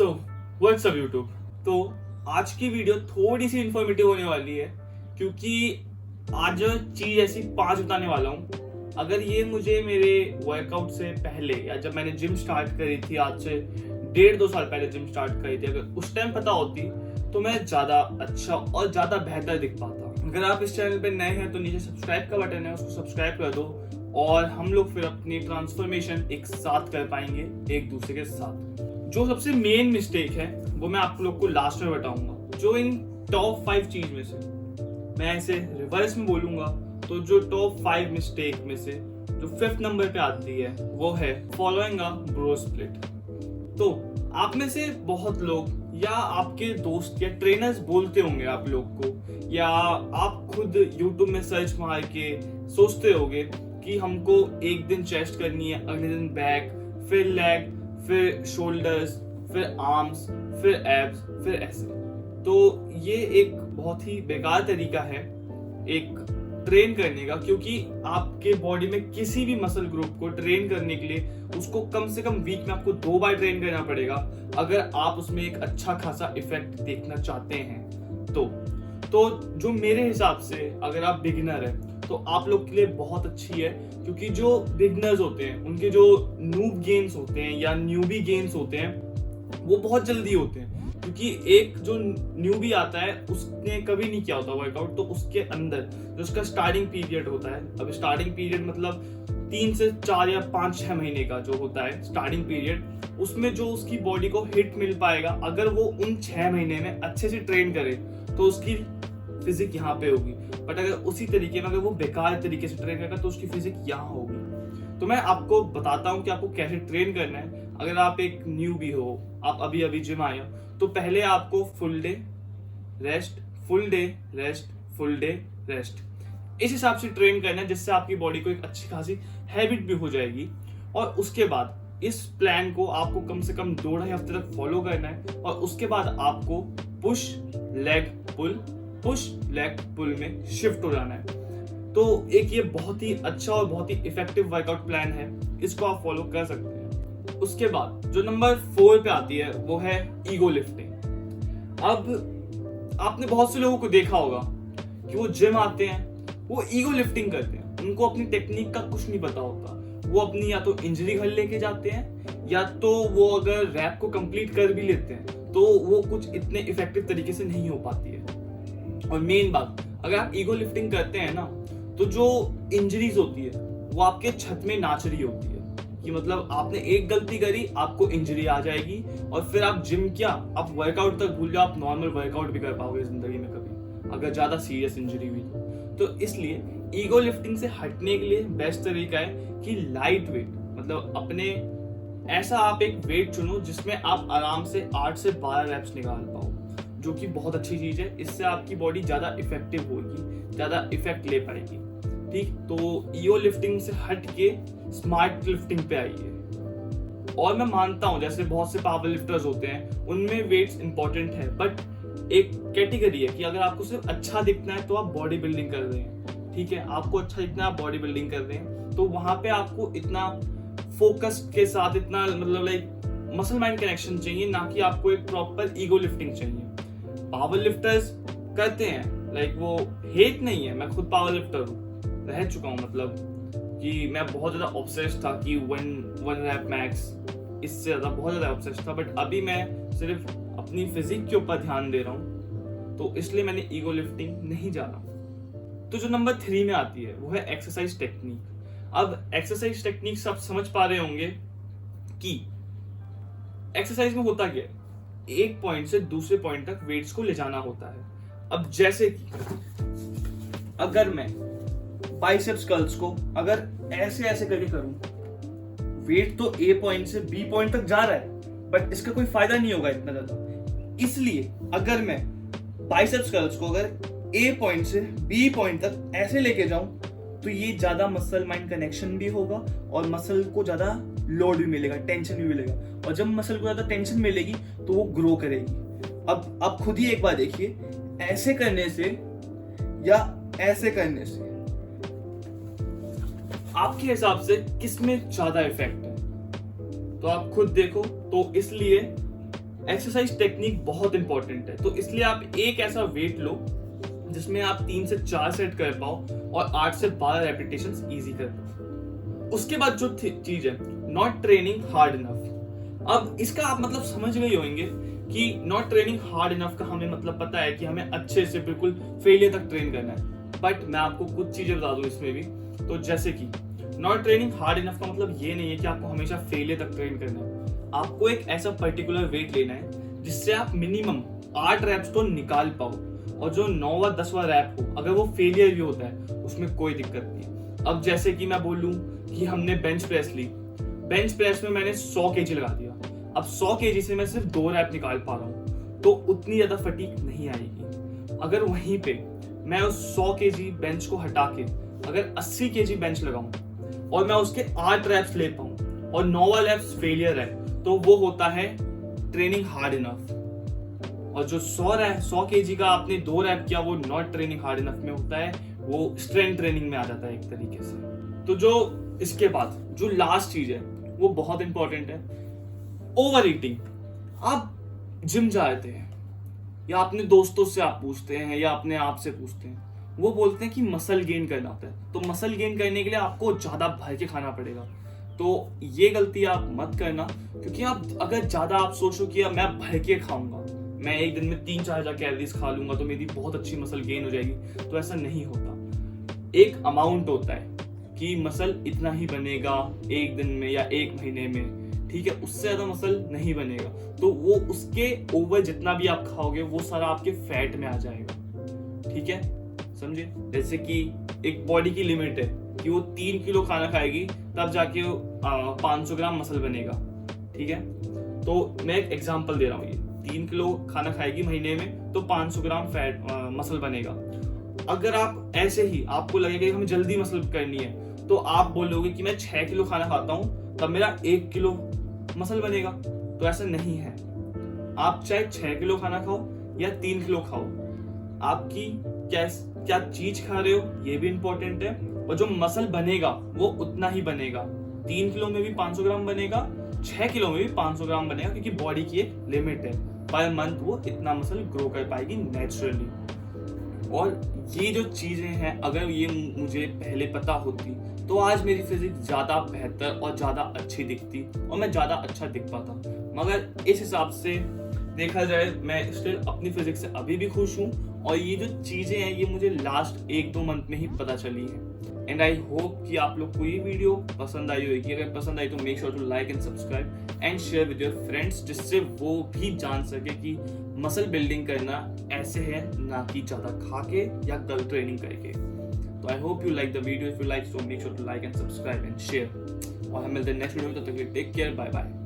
So what's up YouTube. तो आज की वीडियो थोड़ी सी इंफॉर्मेटिव होने वाली है क्योंकि आज चीज ऐसी 5 बताने वाला हूँ। अगर ये मुझे मेरे वर्कआउट से पहले या जब मैंने जिम स्टार्ट करी थी, आज से 1.5-2 साल पहले जिम स्टार्ट करी थी, अगर उस टाइम पता होती तो मैं ज्यादा अच्छा और ज्यादा बेहतर दिख पाता। अगर आप इस चैनल पे नए हैं तो नीचे सब्सक्राइब का बटन है, उसको सब्सक्राइब कर दो और हम लोग फिर अपनी ट्रांसफॉर्मेशन एक साथ कर पाएंगे एक दूसरे के साथ। जो सबसे मेन मिस्टेक है वो मैं आप लोग को लास्ट में बताऊंगा। जो इन टॉप 5 चीज में से, मैं इसे रिवर्स में बोलूंगा तो जो टॉप 5 मिस्टेक में से जो 5th नंबर पे आती है वो है फॉलोइंग अ ब्रो स्प्लिट। तो आप में से बहुत लोग या आपके दोस्त या ट्रेनर्स बोलते होंगे आप लोग को, या आप खुद YouTube में सर्च मार के सोचते होगे कि हमको एक दिन चेस्ट करनी है, अगले दिन बैक, फिर लेग, फिर शोल्डर्स, फिर आर्म्स, फिर एब्स, फिर ऐसे। तो ये एक बहुत ही बेकार तरीका है एक ट्रेन करने का, क्योंकि आपके बॉडी में किसी भी मसल ग्रुप को ट्रेन करने के लिए उसको कम से कम वीक में आपको 2 बार ट्रेन करना पड़ेगा अगर आप उसमें एक अच्छा खासा इफेक्ट देखना चाहते हैं। तो जो मेरे हिसाब से अगर आप बिगिनर है तो आप लोग के लिए बहुत अच्छी है, क्योंकि जो बिगिनर्स होते हैं उनके जो नूब गेन्स होते हैं या न्यूबी गेन्स होते हैं वो बहुत जल्दी होते हैं। क्योंकि एक जो न्यूबी आता है उसने कभी नहीं किया होता वर्कआउट, तो उसके अंदर जो उसका स्टार्टिंग पीरियड होता है, अब स्टार्टिंग पीरियड मतलब 3 से 4 या 5-6 महीने का जो होता है स्टार्टिंग पीरियड, उसमें जो उसकी बॉडी को हिट मिल पाएगा अगर वो उन 6 महीने में अच्छे से ट्रेन करे तो उसकी फिजिक यहाँ पे होगी। बट अगर उसी तरीके में अगर वो बेकार तरीके से ट्रेन करेगा तो उसकी फिजिक यहाँ होगी। तो मैं आपको बताता हूँ कि आपको कैसे ट्रेन करना है। अगर आप एक न्यूबी हो, आप अभी जिम आए हो, तो पहले आपको full day rest, full day rest, full day rest, इस हिसाब से ट्रेन करना है जिससे आपकी बॉडी को एक अच्छी खासी हैबिट भी हो जाएगी। और उसके बाद इस प्लान को आपको कम से कम 2-2.5 हफ्ते तक फॉलो करना है और उसके बाद आपको पुश लेग पुल में शिफ्ट हो जाना है। तो एक ये बहुत ही अच्छा और बहुत ही इफेक्टिव वर्कआउट प्लान है, इसको आप फॉलो कर सकते हैं। उसके बाद जो नंबर 4 पे आती है वो है ईगो लिफ्टिंग। अब आपने बहुत से लोगों को देखा होगा कि वो जिम आते हैं, वो ईगो लिफ्टिंग करते हैं, उनको अपनी टेक्निक का कुछ नहीं पता होता। वो अपनी या तो इंजरी घर लेके जाते हैं या तो वो अगर रैप को कंप्लीट कर भी लेते हैं तो वो कुछ इतने इफेक्टिव तरीके से नहीं हो पाती है। और मेन बात, अगर आप ईगो लिफ्टिंग करते हैं ना तो जो इंजरीज होती है वो आपके छत में नाच रही होती है कि मतलब आपने एक गलती करी आपको इंजरी आ जाएगी और फिर आप जिम क्या, आप वर्कआउट तक भूल जाओ, आप नॉर्मल वर्कआउट भी कर पाओगे जिंदगी में कभी अगर ज्यादा सीरियस इंजरी हुई तो इसलिए ईगो लिफ्टिंग से हटने के लिए बेस्ट तरीका है कि लाइट वेट, मतलब अपने ऐसा आप एक वेट चुनो जिसमें आप आराम से 8 से 12 रैप्स निकाल पाओ, जो कि बहुत अच्छी चीज है। इससे आपकी बॉडी ज्यादा इफेक्टिव होगी, ज्यादा इफेक्ट ले पाएगी। ठीक, तो ईगो लिफ्टिंग से हट के स्मार्ट लिफ्टिंग पे आइए। और मैं मानता हूं जैसे बहुत से पावर लिफ्टर्स होते हैं उनमें वेट्स इंपॉर्टेंट है, बट एक कैटेगरी है कि अगर आपको सिर्फ अच्छा दिखना है तो आप बॉडी बिल्डिंग कर रहे हैं, ठीक है, आपको अच्छा दिखना है आप बॉडी बिल्डिंग कर रहे हैं, तो वहां पे आपको इतना फोकस के साथ इतना मतलब लाइक मसल माइंड कनेक्शन चाहिए, ना कि आपको एक प्रॉपर ईगो लिफ्टिंग चाहिए। पावर लिफ्टर्स करते हैं, लाइक वो हेट नहीं है, मैं खुद पावर लिफ्टर हूँ, रह चुका हूँ, मतलब कि मैं बहुत ज्यादा ऑब्सेस्ड था कि 1 रैप मैक्स, इससे ज्यादा बहुत ज्यादा ऑब्सेस्ड था। बट अभी मैं सिर्फ अपनी फिजिक के ऊपर ध्यान दे रहा हूँ, तो इसलिए मैंने ईगो लिफ्टिंग नहीं जा रहा। तो जो नंबर 3 में आती है वो है एक्सरसाइज टेक्निक। अब एक्सरसाइज टेक्निक सब समझ पा रहे होंगे कि एक्सरसाइज में होता क्या है, एक पॉइंट से दूसरे पॉइंट तक वेट्स को ले जाना होता है। अब जैसे कि अगर मैं बाइसेप्स कर्ल्स को अगर ऐसे ऐसे करके करूं, वेट तो ए पॉइंट से बी पॉइंट तक जा रहा है बट इसका कोई फायदा नहीं होगा इतना ज्यादा। इसलिए अगर मैं बाइसेप्स कर्ल्स को अगर ए पॉइंट से बी पॉइंट तक ऐसे लेके जाऊं तो ये ज्यादा मसल माइंड कनेक्शन भी होगा और मसल को ज्यादा लोड भी मिलेगा, टेंशन भी मिलेगा, और जब मसल को ज्यादा टेंशन मिलेगी तो वो ग्रो करेगी। अब आप खुद ही एक बार देखिए, ऐसे करने से या ऐसे करने से आपके हिसाब से किसमें ज्यादा इफेक्ट है, तो आप खुद देखो। तो इसलिए एक्सरसाइज टेक्निक बहुत इंपॉर्टेंट है, तो इसलिए आप एक ऐसा वेट लो जिसमें आप 3 से 4 सेट कर पाओ और 8 से 12 रेपिटेशंस इजी कर पाओ। उसके बाद जो चीज है, नॉट ट्रेनिंग हार्ड इनफ। अब इसका आप मतलब समझ गए होंगे कि नॉट ट्रेनिंग हार्ड इनफ का हमें मतलब पता है कि हमें अच्छे से बिल्कुल फेलियर तक ट्रेन करना है, बट मैं आपको कुछ चीजें बता दूं इसमें भी। तो जैसे कि नॉट ट्रेनिंग हार्ड इनफ का मतलब ये नहीं है कि आपको हमेशा फेलियर तक ट्रेन करना है। आपको एक ऐसा पर्टिकुलर वेट लेना है जिससे आप मिनिमम 8 रैप्स तो निकाल पाओ, और जो 9वां 10वां रैप हो अगर वो फेलियर भी होता है उसमें कोई दिक्कत नहीं। अब जैसे कि मैं बोलूं कि हमने बेंच प्रेस ली, बेंच प्रेस में मैंने 100 kg लगा दिया, अब 100 kg से मैं सिर्फ 2 रैप निकाल पा रहा हूँ, तो उतनी ज्यादा फटीग नहीं आएगी। अगर वहीं पे मैं उस 100 kg बेंच को हटा के अगर 80 kg बेंच लगाऊं और मैं उसके 8 रैप्स ले पाऊं और 9वां रैप्स फेलियर है, तो वो होता है ट्रेनिंग हार्ड इनफ। और जो 100 kg का आपने 2 रैप किया वो नॉट ट्रेनिंग हार्ड इनफ में होता है, वो स्ट्रेंथ ट्रेनिंग में आ जाता है एक तरीके से। तो जो इसके बाद जो लास्ट चीज है वो बहुत इंपॉर्टेंट है, ओवर ईटिंग। आप जिम जाते हैं या अपने दोस्तों से आप पूछते हैं या अपने आप से पूछते हैं, वो बोलते हैं कि मसल गेन करना होता है, तो मसल गेन करने के लिए आपको ज्यादा भर के खाना पड़ेगा। तो ये गलती आप मत करना, क्योंकि आप अगर ज्यादा आप सोचो कि मैं भर के खाऊंगा, मैं एक दिन में 3-4 कैलोरीज खा लूंगा तो मेरी बहुत अच्छी मसल गेन हो जाएगी, तो ऐसा नहीं होता। एक अमाउंट होता है कि मसल इतना ही बनेगा एक दिन में या एक महीने में, ठीक है, उससे ज्यादा मसल नहीं बनेगा। तो वो उसके ओवर जितना भी आप खाओगे वो सारा आपके फैट में आ जाएगा, ठीक है, समझे। जैसे कि एक बॉडी की लिमिट है कि वो 3 किलो खाना खाएगी तब जाके 500 ग्राम मसल बनेगा, ठीक है। तो मैं एक एग्जांपल दे रहा हूँ, ये 3 किलो खाना खाएगी महीने में तो 500 ग्राम फैट मसल बनेगा। अगर आप ऐसे ही आपको लगेगा कि हमें जल्दी मसल करनी है, तो आप बोलोगे कि मैं 6 किलो खाना खाता हूँ तब मेरा 1 किलो मसल बनेगा, तो ऐसा नहीं है। आप चाहे 6 किलो खाना खाओ या 3 किलो खाओ, आपकी क्या चीज खा रहे हो ये भी इंपॉर्टेंट है, और जो मसल बनेगा वो उतना ही बनेगा। 3 किलो में भी 500 ग्राम बनेगा, 6 किलो में भी 500 ग्राम बनेगा, क्योंकि बॉडी की एक लिमिट है, पर मंथ वो इतना मसल ग्रो कर पाएगी नेचुरली। और ये जो चीजें हैं अगर ये मुझे पहले पता होती तो आज मेरी फिजिक्स ज्यादा बेहतर और ज्यादा अच्छी दिखती और मैं ज्यादा अच्छा दिख पाता, मगर इस हिसाब से देखा जाए मैं स्टिल अपनी फिजिक्स से अभी भी खुश हूँ, और ये जो चीजें हैं ये मुझे लास्ट 1-2 मंथ में ही पता चली है। एंड आई होप कि आप लोग को ये वीडियो पसंद आई होगी। अगर पसंद आई तो make sure to like and subscribe and share with your friends, जिससे वो भी जान सके कि मसल बिल्डिंग करना ऐसे है, ना कि ज्यादा खा के या गलत ट्रेनिंग करके। तो I hope you like the video. If you like so make sure to like and subscribe and share, और हम मिलते हैं नेक्स्ट वीडियो में। तब तक टेक केयर, बाय बाय।